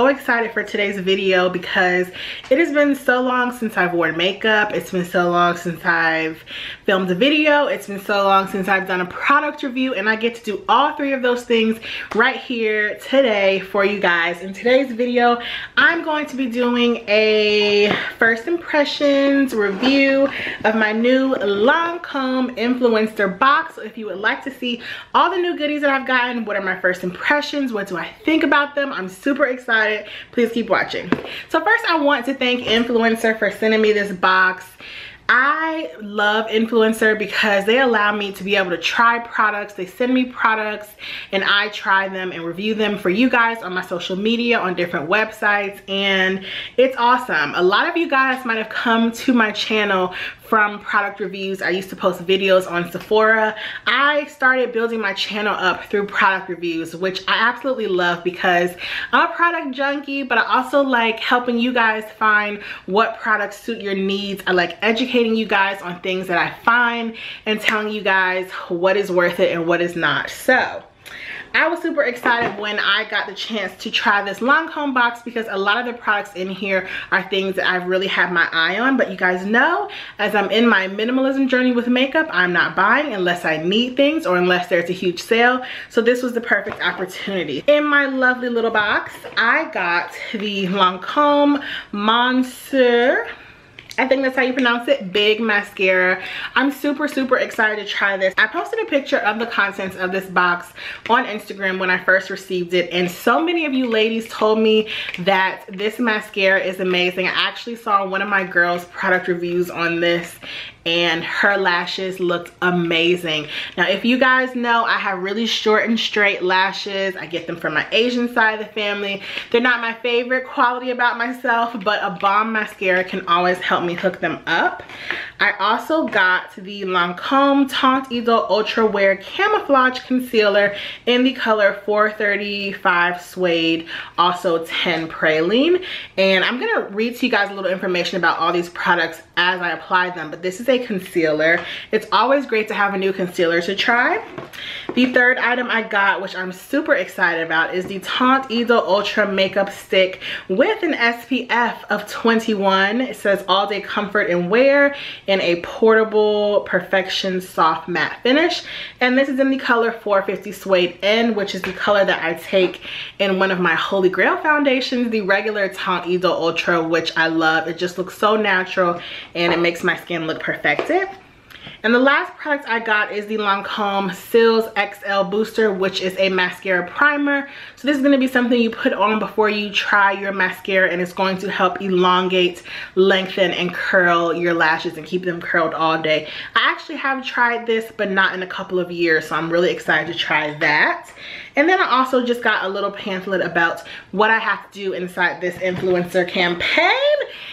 so excited for today's video because it has been so long since I've worn makeup. It's been so long since I've filmed a video. It's been so long since I've done a product review, and I get to do all three of those things right here today for you guys. In today's video, I'm going to be doing a first impressions review of my new Lancome Influenster box. So if you would like to see all the new goodies that I've gotten, what are my first impressions, what do I think about them, I'm super excited. Please keep watching. So first, I want to thank Influenster for sending me this box. I love Influencer because they allow me to be able to try products. They send me products and I try them and review them for you guys on my social media, on different websites, and it's awesome. A lot of you guys might have come to my channel from product reviews. I used to post videos on Sephora. I started building my channel up through product reviews, which I absolutely love because I'm a product junkie, but I also like helping you guys find what products suit your needs. I like educating you guys on things that I find and telling you guys what is worth it and what is not. So I was super excited when I got the chance to try this Lancome box because a lot of the products in here are things that I've really had my eye on. But you guys know, as I'm in my minimalism journey with makeup, I'm not buying unless I need things or unless there's a huge sale. So this was the perfect opportunity. In my lovely little box, I got the Lancome Monseuir, I think that's how you pronounce it, Big mascara. I'm super excited to try this. I posted a picture of the contents of this box on Instagram when I first received it, and so many of you ladies told me that this mascara is amazing. I actually saw one of my girls' product reviews on this and her lashes looked amazing. Now, if you guys know, I have really short and straight lashes. I get them from my Asian side of the family. They're not my favorite quality about myself, but a bomb mascara can always help me hook them up. I also got the Lancome Teint Idole Ultra Wear Camouflage Concealer in the color 435 Suede, also 10 Praline. And I'm gonna read to you guys a little information about all these products as I apply them, but this is a concealer. It's always great to have a new concealer to try. The third item I got, which I'm super excited about, is the Teint Idole Ultra Makeup Stick with an SPF of 21. It says all day comfort and wear in a portable perfection soft matte finish. And this is in the color 450 Suede N, which is the color that I take in one of my Holy Grail foundations, the regular Teint Idole Ultra, which I love. It just looks so natural and it makes my skin look perfected. And the last product I got is the Lancome Cils XL Booster, which is a mascara primer. So this is going to be something you put on before you try your mascara, and it's going to help elongate, lengthen, and curl your lashes and keep them curled all day. I actually have tried this, but not in a couple of years, so I'm really excited to try that. And then I also just got a little pamphlet about what I have to do inside this influencer campaign.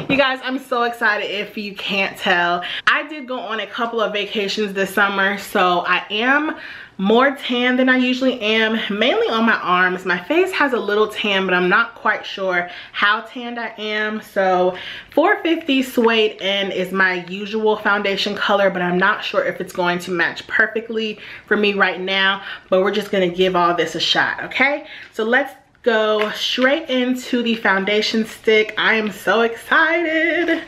You guys, I'm so excited if you can't tell. I did go on a couple of vacations this summer, so I am more tan than I usually am, mainly on my arms. My face has a little tan, but I'm not quite sure how tanned I am. So 450 Suede N is my usual foundation color, but I'm not sure if it's going to match perfectly for me right now, but we're just gonna give all this a shot, okay? So let's go straight into the foundation stick. I am so excited.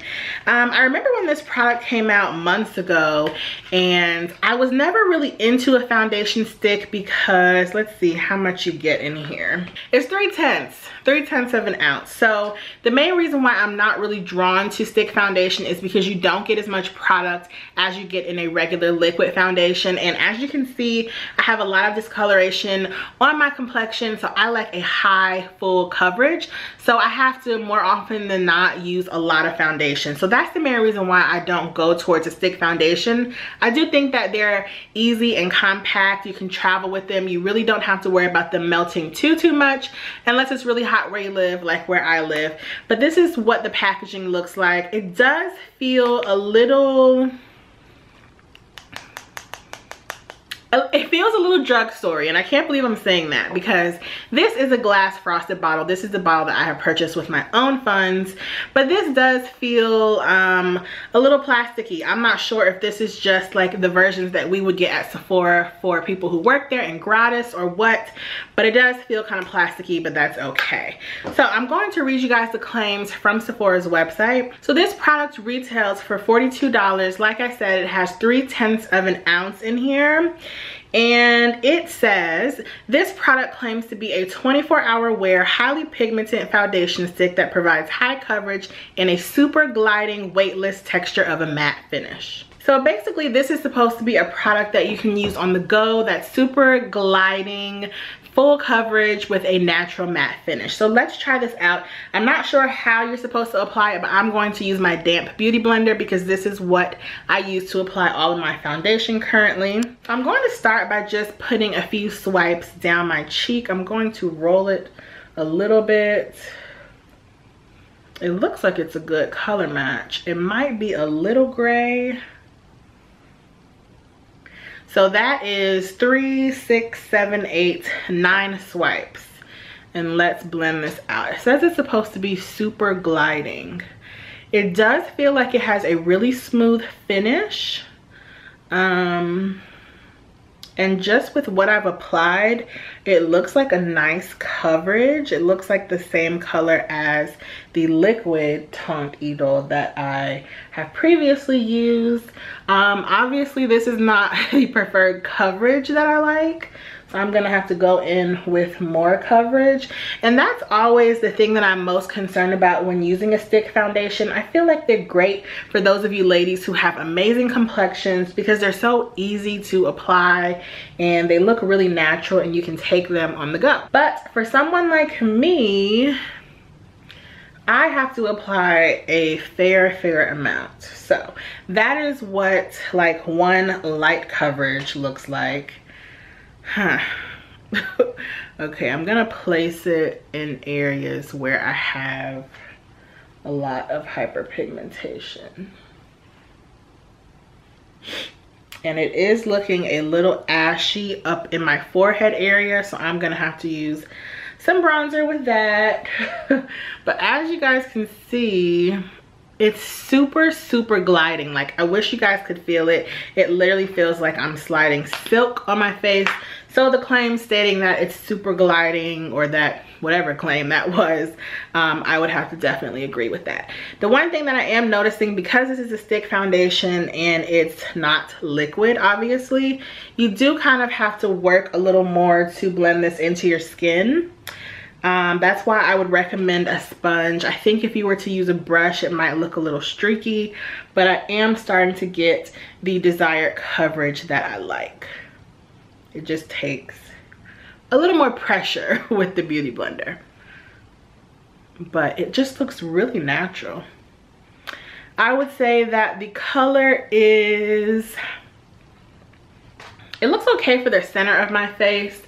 I remember when this product came out months ago, and I was never really into a foundation stick because, let's see how much you get in here. It's 3/10 of an ounce. So the main reason why I'm not really drawn to stick foundation is because you don't get as much product as you get in a regular liquid foundation. And as you can see, I have a lot of discoloration on my complexion, so I like a high full coverage. So I have to more often than not use a lot of foundation. So that's the main reason why I don't go towards a stick foundation. I do think that they're easy and compact. You can travel with them. You really don't have to worry about them melting too much unless it's really hot where you live, like where I live. But this is what the packaging looks like. It does feel a little It feels a little drugstore-y, and I can't believe I'm saying that because this is a glass frosted bottle. This is the bottle that I have purchased with my own funds, but this does feel a little plasticky. I'm not sure if this is just like the versions that we would get at Sephora for people who work there and gratis or what, but it does feel kind of plasticky, but that's okay. So I'm going to read you guys the claims from Sephora's website. So this product retails for $42. Like I said, it has 3/10 of an ounce in here. And it says, this product claims to be a 24-hour wear, highly pigmented foundation stick that provides high coverage and a super gliding, weightless texture of a matte finish. So basically, this is supposed to be a product that you can use on the go, that's super gliding, full coverage with a natural matte finish. So let's try this out. I'm not sure how you're supposed to apply it, but I'm going to use my damp beauty blender because this is what I use to apply all of my foundation currently. I'm going to start by just putting a few swipes down my cheek. I'm going to roll it a little bit. It looks like it's a good color match. It might be a little gray. So that is 3, 6, 7, 8, 9 swipes. And let's blend this out. It says it's supposed to be super gliding. It does feel like it has a really smooth finish. And just with what I've applied, it looks like a nice coverage. It looks like the same color as the liquid Teint Idole that I have previously used. Obviously, this is not the preferred coverage that I like. So I'm gonna have to go in with more coverage. And that's always the thing that I'm most concerned about when using a stick foundation. I feel like they're great for those of you ladies who have amazing complexions because they're so easy to apply and they look really natural and you can take them on the go. But for someone like me, I have to apply a fair amount. So that is what like one light coverage looks like. Okay, I'm gonna place it in areas where I have a lot of hyperpigmentation. And it is looking a little ashy up in my forehead area, so I'm gonna have to use some bronzer with that. But as you guys can see, it's super gliding. Like, I wish you guys could feel it. It literally feels like I'm sliding silk on my face. So the claim stating that it's super gliding, or that whatever claim that was, I would have to definitely agree with that. The one thing that I am noticing, because this is a stick foundation and it's not liquid, obviously, you do kind of have to work a little more to blend this into your skin. That's why I would recommend a sponge. I think if you were to use a brush, it might look a little streaky, but I am starting to get the desired coverage that I like. It just takes a little more pressure with the beauty blender, but it just looks really natural. I would say that the color is, it looks okay for the center of my face,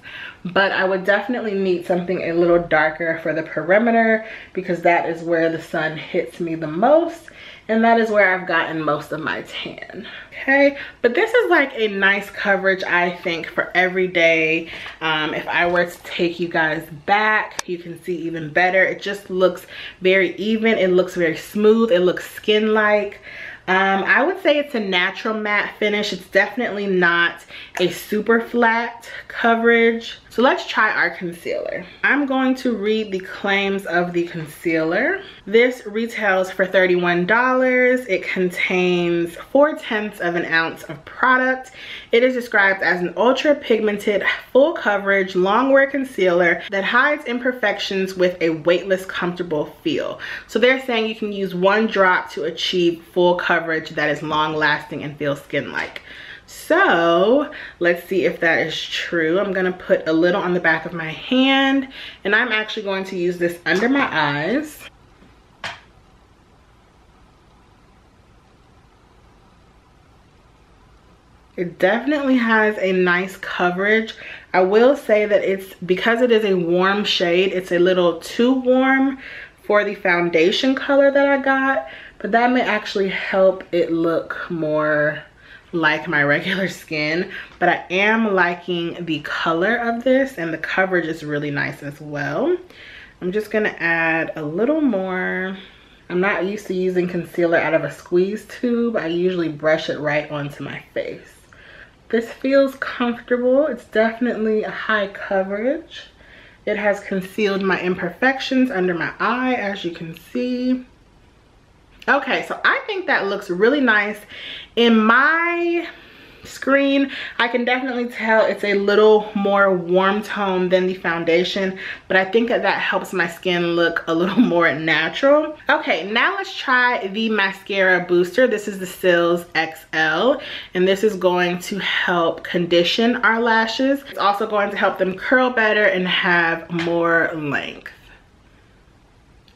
but I would definitely need something a little darker for the perimeter because that is where the sun hits me the most, and that is where I've gotten most of my tan. Okay, but this is like a nice coverage, I think, for every day. If I were to take you guys back, you can see even better. It just looks very even. It looks very smooth. It looks skin-like. I would say it's a natural matte finish. It's definitely not a super flat coverage. So let's try our concealer. I'm going to read the claims of the concealer. This retails for $31. It contains 4/10 of an ounce of product. It is described as an ultra pigmented, full coverage, long wear concealer that hides imperfections with a weightless, comfortable feel. So they're saying you can use one drop to achieve full coverage that is long lasting and feels skin-like. So let's see if that is true. I'm gonna put a little on the back of my hand, and I'm actually going to use this under my eyes. It definitely has a nice coverage. I will say that it's, because it is a warm shade, it's a little too warm for the foundation color that I got, but that may actually help it look more like my regular skin, but I am liking the color of this, and the coverage is really nice as well. I'm just gonna add a little more. I'm not used to using concealer out of a squeeze tube. I usually brush it right onto my face. This feels comfortable. It's definitely a high coverage. It has concealed my imperfections under my eye, as you can see. Okay, so I think that looks really nice. In my screen, I can definitely tell it's a little more warm tone than the foundation, but I think that that helps my skin look a little more natural. Okay, now let's try the mascara booster. This is the Cils XL, and this is going to help condition our lashes. It's also going to help them curl better and have more length.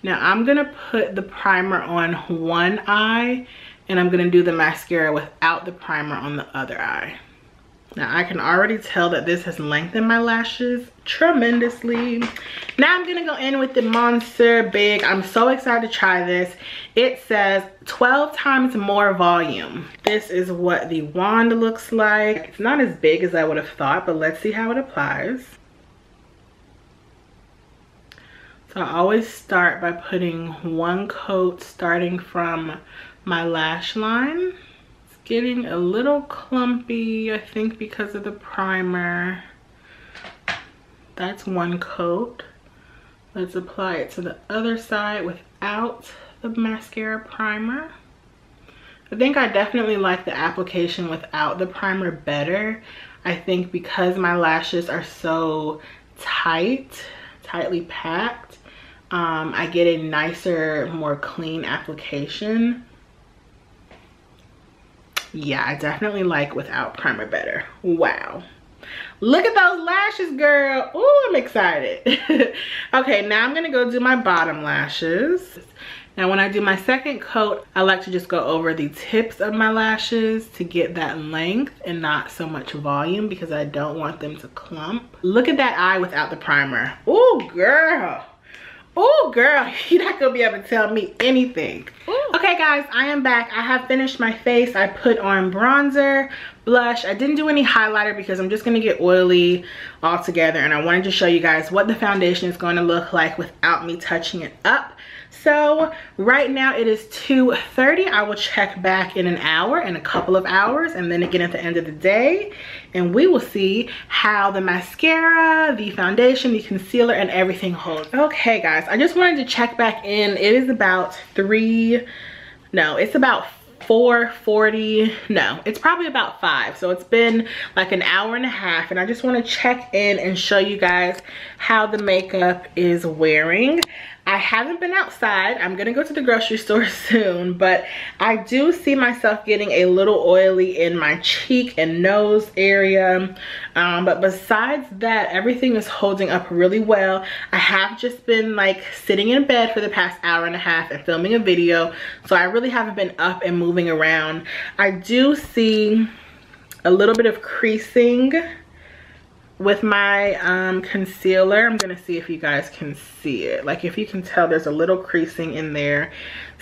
Now I'm gonna put the primer on one eye, and I'm gonna do the mascara without the primer on the other eye. Now I can already tell that this has lengthened my lashes tremendously. Now I'm gonna go in with the Monseuir Big. I'm so excited to try this. It says 12 times more volume. This is what the wand looks like. It's not as big as I would have thought, but let's see how it applies. So I always start by putting one coat starting from my lash line. It's getting a little clumpy, I think, because of the primer. That's one coat. Let's apply it to the other side without the mascara primer. I think I definitely like the application without the primer better. I think because my lashes are so tightly packed, I get a nicer, more clean application. Yeah, I definitely like without primer better. Wow. Look at those lashes, girl. Ooh, I'm excited. Okay, now I'm gonna go do my bottom lashes. Now when I do my second coat, I like to just go over the tips of my lashes to get that length and not so much volume, because I don't want them to clump. Look at that eye without the primer. Ooh, girl. Oh girl, you're not gonna be able to tell me anything. Ooh. Okay guys, I am back. I have finished my face. I put on bronzer, blush. I didn't do any highlighter because I'm just gonna get oily all together, and I wanted to show you guys what the foundation is going to look like without me touching it up. So right now it is 2:30. I will check back in an hour, in a couple of hours, and then again at the end of the day, and we will see how the mascara, the foundation, the concealer, and everything holds. Okay guys, I just wanted to check back in. It is about it's about 4:40. No, it's probably about 5. So it's been like an hour and a half, and I just want to check in and show you guys how the makeup is wearing. I haven't been outside. I'm gonna go to the grocery store soon, but I do see myself getting a little oily in my cheek and nose area. But besides that, everything is holding up really well. I have just been like sitting in bed for the past hour and a half and filming a video, so I really haven't been up and moving around. I do see a little bit of creasing with my concealer. I'm gonna see if you guys can see it. Like, if you can tell, there's a little creasing in there.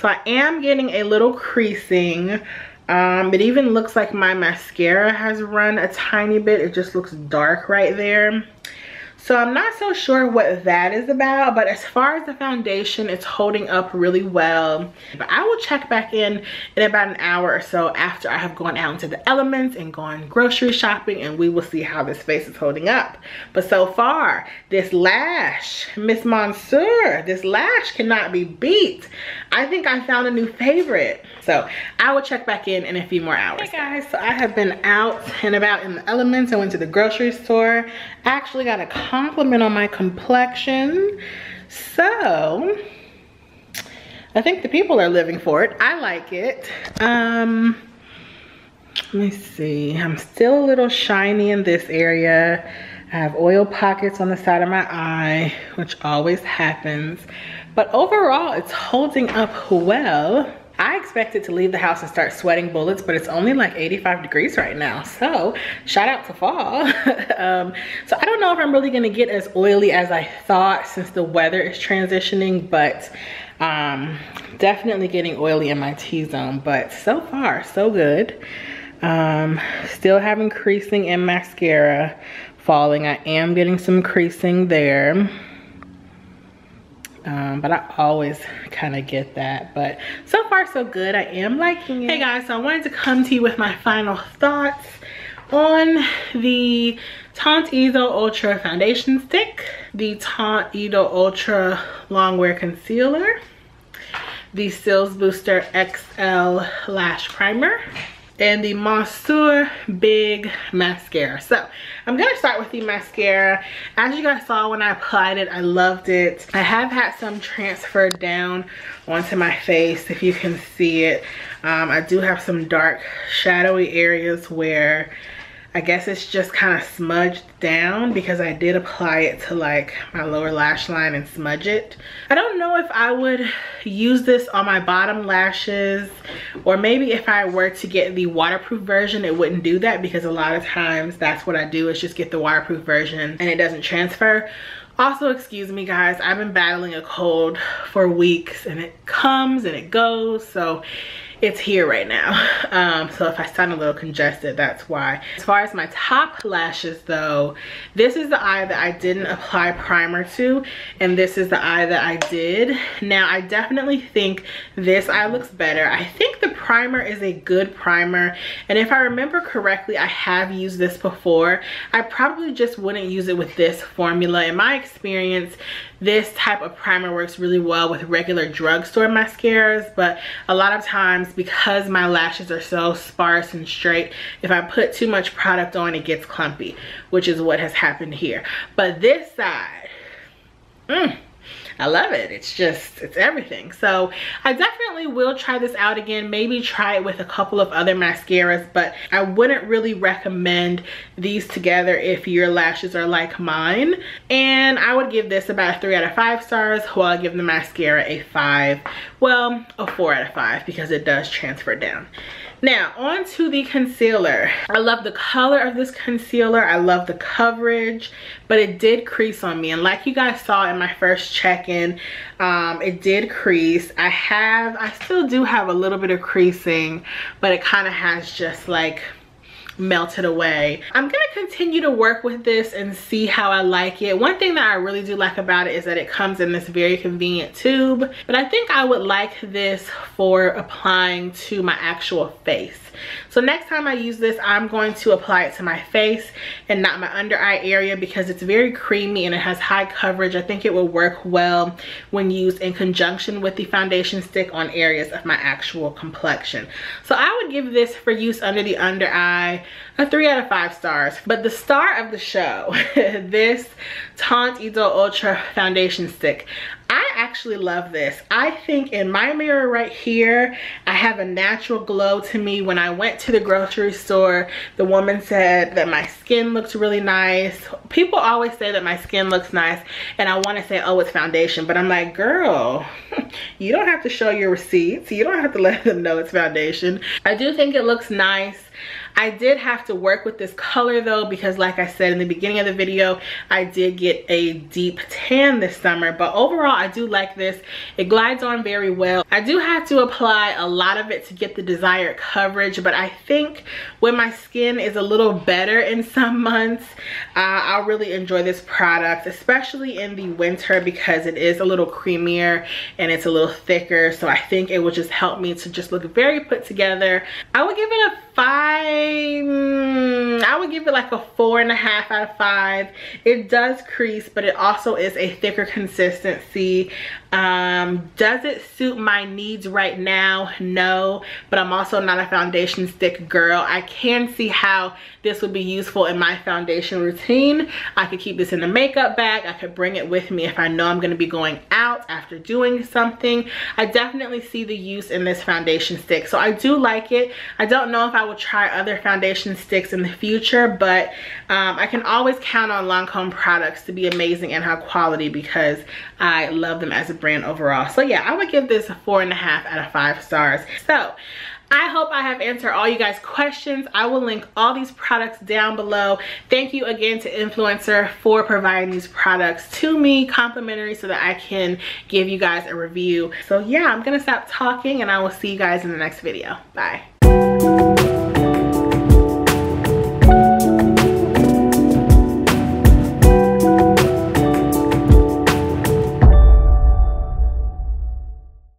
So I am getting a little creasing. It even looks like my mascara has run a tiny bit. It just looks dark right there. So I'm not so sure what that is about, but as far as the foundation, it's holding up really well. But I will check back in about an hour or so after I have gone out into the elements and gone grocery shopping, and we will see how this face is holding up. But so far, this lash, Miss Monseuir, this lash cannot be beat. I think I found a new favorite. So I will check back in a few more hours. Hey guys, so I have been out and about in the elements. I went to the grocery store. I actually got a compliment on my complexion. So I think the people are living for it. I like it. Let me see. I'm still a little shiny in this area. I have oil pockets on the side of my eye, which always happens. But overall, it's holding up well. I expected to leave the house and start sweating bullets, but it's only like 85 degrees right now. So shout out to fall. So I don't know if I'm really gonna get as oily as I thought since the weather is transitioning, but definitely getting oily in my T-zone. But so far, so good. Still having creasing in mascara falling. I am getting some creasing there. But I always kind of get that. But so far so good. I am liking it. Hey guys, so I wanted to come to you with my final thoughts on the Teint Idole Ultra Foundation Stick, the Teint Idole Ultra Longwear Concealer, the Cils Booster XL Lash Primer, and the Monseuir Big Mascara. So I'm gonna start with the mascara. As you guys saw when I applied it, I loved it. I have had some transfer down onto my face, if you can see it. I do have some dark shadowy areas where I guess it's just kind of smudged down because I did apply it to like my lower lash line and smudge it. I don't know if I would use this on my bottom lashes, or maybe if I were to get the waterproof version, it wouldn't do that, because a lot of times that's what I do, is just get the waterproof version and it doesn't transfer. Also, excuse me guys, I've been battling a cold for weeks and it comes and it goes, so it's here right now. So if I sound a little congested, that's why. As far as my top lashes though, this is the eye that I didn't apply primer to, and this is the eye that I did. Now I definitely think this eye looks better. I think the primer is a good primer, and if I remember correctly, I have used this before. I probably just wouldn't use it with this formula. In my experience, this type of primer works really well with regular drugstore mascaras, but a lot of times, because my lashes are so sparse and straight, if I put too much product on, it gets clumpy, which is what has happened here. But this side, I love it. It's everything. So I definitely will try this out again, maybe try it with a couple of other mascaras, but I wouldn't really recommend these together if your lashes are like mine. And I would give this about a 3 out of 5 stars, while I give the mascara a 5, well, a 4 out of 5, because it does transfer down. Now on to the concealer. I love the color of this concealer. I love the coverage, but it did crease on me, and like you guys saw in my first check-in, it did crease. I still do have a little bit of creasing, but it kind of has just like melted away. I'm gonna continue to work with this and see how I like it. One thing that I really do like about it is that it comes in this very convenient tube, but I think I would like this for applying to my actual face. So next time I use this, I'm going to apply it to my face and not my under eye area, because it's very creamy and it has high coverage. I think it will work well when used in conjunction with the foundation stick on areas of my actual complexion. So I would give this, for use under the under eye, a 3 out of 5 stars. But the star of the show, this Teint Idole Ultra Foundation Stick. I actually love this. I think in my mirror right here, I have a natural glow to me. When I went to the grocery store, the woman said that my skin looks really nice. People always say that my skin looks nice, and I want to say, oh, it's foundation, but I'm like, girl, you don't have to show your receipts. You don't have to let them know it's foundation. I do think it looks nice. I did have to work with this color though, because like I said in the beginning of the video, I did get a deep tan this summer, but overall I do like this. It glides on very well. I do have to apply a lot of it to get the desired coverage, but I think when my skin is a little better in some months, I'll really enjoy this product, especially in the winter, because it is a little creamier and it's a little thicker. So I think it will just help me to just look very put together. I would give it a 5. I would give it like a 4.5 out of 5. It does crease, but it also is a thicker consistency. Does it suit my needs right now? No, but I'm also not a foundation stick girl. I can see how this would be useful in my foundation routine. I could keep this in a makeup bag. I could bring it with me if I know I'm going to be going out after doing something. I definitely see the use in this foundation stick, so I do like it. I don't know if I will try other foundation sticks in the future, but I can always count on Lancome products to be amazing and high quality, because I love them as a brand overall. So yeah, I would give this a 4.5 out of 5 stars. So I hope I have answered all you guys' questions. I will link all these products down below. Thank you again to Influenster for providing these products to me complimentary so that I can give you guys a review. So yeah, I'm gonna stop talking and I will see you guys in the next video. Bye.